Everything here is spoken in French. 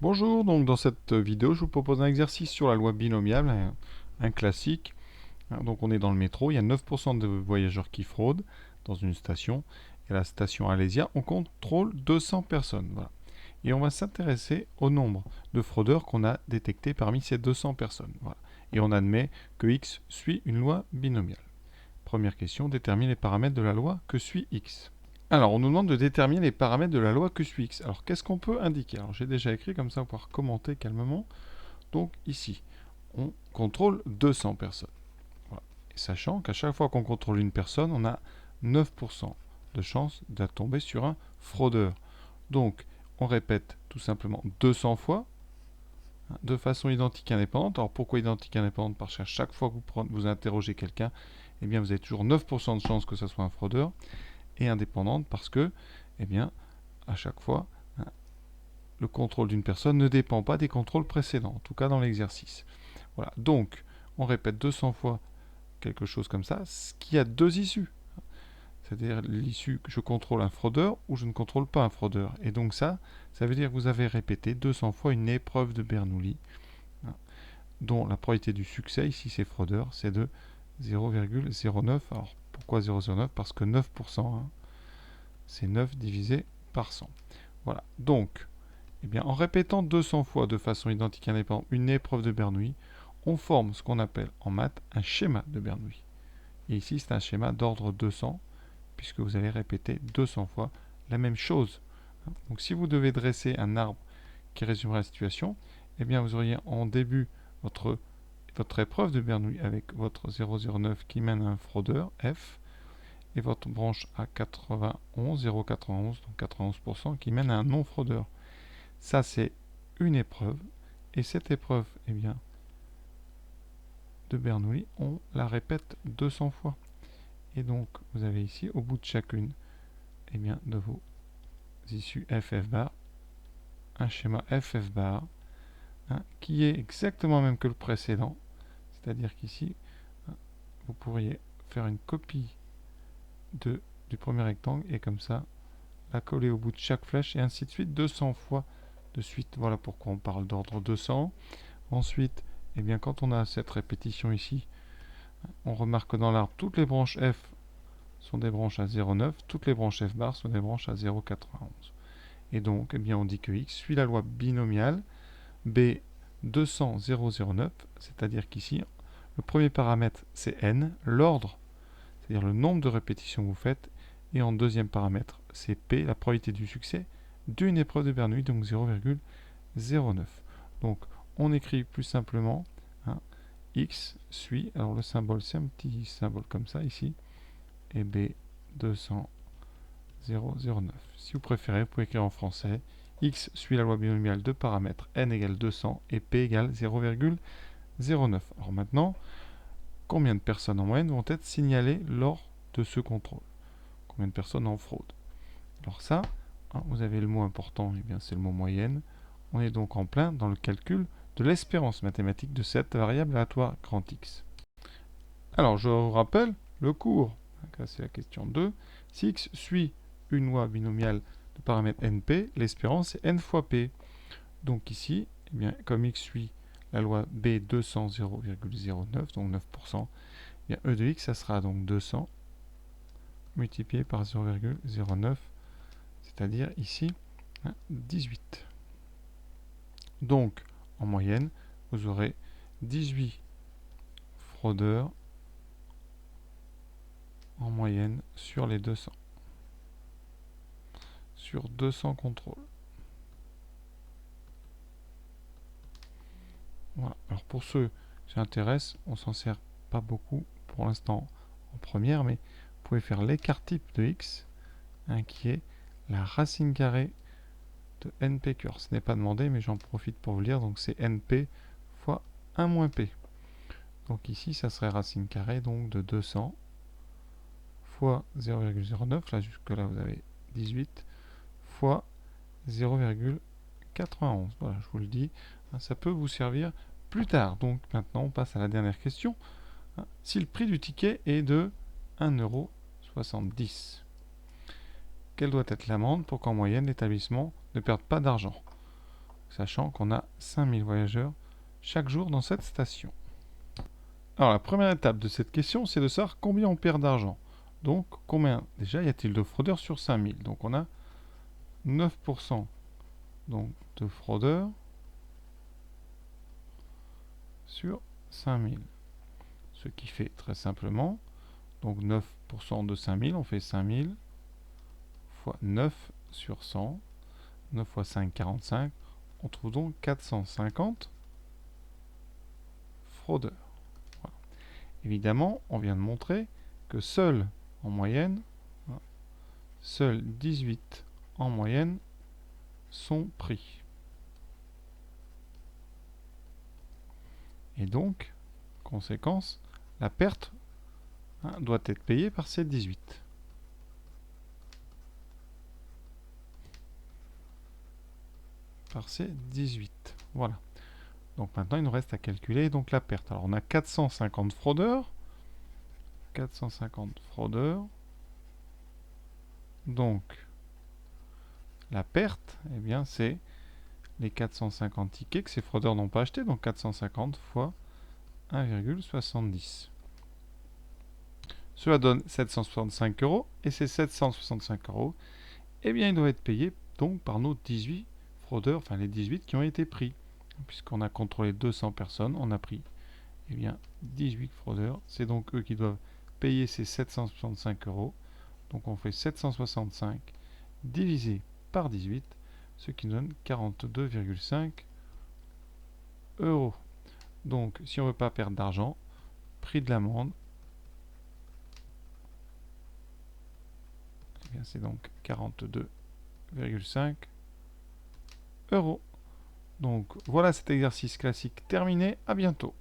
Bonjour, donc dans cette vidéo, je vous propose un exercice sur la loi binomiale, un classique. Donc on est dans le métro, il y a 9% de voyageurs qui fraudent dans une station. Et à la station Alésia, on contrôle 200 personnes. Voilà. Et on va s'intéresser au nombre de fraudeurs qu'on a détectés parmi ces 200 personnes. Voilà. Et on admet que X suit une loi binomiale. Première question, détermine les paramètres de la loi que suit X. Alors, on nous demande de déterminer les paramètres de la loi que suit X. Alors, qu'est-ce qu'on peut indiquer? Alors, j'ai déjà écrit, comme ça, on va pouvoir commenter calmement. Donc, ici, on contrôle 200 personnes. Voilà. Et sachant qu'à chaque fois qu'on contrôle une personne, on a 9% de chance de tomber sur un fraudeur. Donc, on répète tout simplement 200 fois, de façon identique et indépendante. Alors, pourquoi identique et indépendante? Parce qu'à chaque fois que vous interrogez quelqu'un, eh bien, vous avez toujours 9% de chance que ce soit un fraudeur. Et indépendante parce que, eh bien, à chaque fois, le contrôle d'une personne ne dépend pas des contrôles précédents, en tout cas dans l'exercice. Voilà. Donc, on répète 200 fois quelque chose comme ça, ce qui a deux issues. C'est-à-dire l'issue que je contrôle un fraudeur ou je ne contrôle pas un fraudeur. Et donc ça veut dire que vous avez répété 200 fois une épreuve de Bernoulli, dont la probabilité du succès, ici c'est fraudeur, c'est de 0,09. Alors pourquoi 0,09? Parce que 9%, c'est 9 divisé par 100. Voilà. Donc, eh bien, en répétant 200 fois de façon identique et indépendante une épreuve de Bernoulli, on forme ce qu'on appelle en maths un schéma de Bernoulli. Et ici, c'est un schéma d'ordre 200, puisque vous allez répéter 200 fois la même chose. Donc, si vous devez dresser un arbre qui résumerait la situation, eh bien, vous auriez en début votre épreuve de Bernoulli avec votre 0,09 qui mène à un fraudeur, F, et votre branche à 91, 0,91, donc 91%, qui mène à un non-fraudeur. Ça, c'est une épreuve. Et cette épreuve, eh bien, de Bernoulli, on la répète 200 fois. Et donc, vous avez ici, au bout de chacune, eh bien, de vos issues FF bar, un schéma FF bar, qui est exactement le même que le précédent. C'est-à-dire qu'ici, vous pourriez faire une copie du premier rectangle et comme ça, la coller au bout de chaque flèche et ainsi de suite 200 fois de suite. Voilà pourquoi on parle d'ordre 200. Ensuite, eh bien, quand on a cette répétition ici, on remarque que dans l'arbre, toutes les branches F sont des branches à 0,9, toutes les branches F bar sont des branches à 0,91. Et donc, eh bien, on dit que X suit la loi binomiale B 200 009, c'est-à-dire qu'ici, le premier paramètre c'est n, l'ordre, c'est-à-dire le nombre de répétitions que vous faites, et en deuxième paramètre c'est P, la probabilité du succès d'une épreuve de Bernoulli, donc 0,09. Donc on écrit plus simplement X suit, alors le symbole c'est un petit symbole comme ça ici, et B 200 009. Si vous préférez, vous pouvez écrire en français X suit la loi binomiale de paramètres n égale 200 et P égale 0,09. Alors maintenant, combien de personnes en moyenne vont être signalées lors de ce contrôle? Combien de personnes en fraude? Alors ça, vous avez le mot important, et bien c'est le mot moyenne. On est donc en plein dans le calcul de l'espérance mathématique de cette variable aléatoire grand X. Alors je vous rappelle le cours. Là c'est la question 2. Si X suit une loi binomiale de paramètre np, l'espérance est n fois p. Donc ici, eh bien, comme X suit la loi B 200 0,09, donc 9%, eh bien, E de X, ça sera donc 200 multiplié par 0,09, c'est-à-dire ici 18. Donc, en moyenne, vous aurez 18 fraudeurs en moyenne sur les 200. Sur 200 contrôles. Voilà. Alors pour ceux qui s'intéressent, on s'en sert pas beaucoup pour l'instant en première, mais vous pouvez faire l'écart type de X, qui est la racine carrée de np cure. Ce n'est pas demandé, mais j'en profite pour vous le dire. Donc c'est np fois 1 moins p. Donc ici, ça serait racine carrée donc de 200 fois 0,09. Là, jusque là, vous avez 18 fois 0,91. Voilà, je vous le dis. Ça peut vous servir plus tard. Donc maintenant, on passe à la dernière question. Si le prix du ticket est de 1,70 €, quelle doit être l'amende pour qu'en moyenne l'établissement ne perde pas d'argent? sachant qu'on a 5000 voyageurs chaque jour dans cette station. Alors la première étape de cette question, c'est de savoir combien on perd d'argent. Donc combien déjà y a-t-il de fraudeurs sur 5000? Donc on a 9% donc, de fraudeurs sur 5000. Ce qui fait très simplement, donc 9% de 5000, on fait 5000 fois 9 sur 100. 9 fois 5, 45. On trouve donc 450 fraudeurs. Voilà. Évidemment, on vient de montrer que seuls 18 en moyenne sont pris. Et donc, conséquence, la perte doit être payée par ces 18. Par ces 18. Voilà. Donc maintenant, il nous reste à calculer donc la perte. Alors on a 450 fraudeurs. 450 fraudeurs. Donc, la perte, eh bien, c'est les 450 tickets que ces fraudeurs n'ont pas achetés. Donc 450 fois 1,70. Cela donne 765 euros. Et ces 765 euros, eh bien, ils doivent être payés donc par nos 18 fraudeurs, enfin les 18 qui ont été pris. Puisqu'on a contrôlé 200 personnes, on a pris eh bien, 18 fraudeurs. C'est donc eux qui doivent payer ces 765 euros. Donc on fait 765 divisé par 18, ce qui nous donne 42,5 euros. Donc si on ne veut pas perdre d'argent, prix de l'amende, eh c'est donc 42,5 euros. Donc voilà cet exercice classique terminé, à bientôt.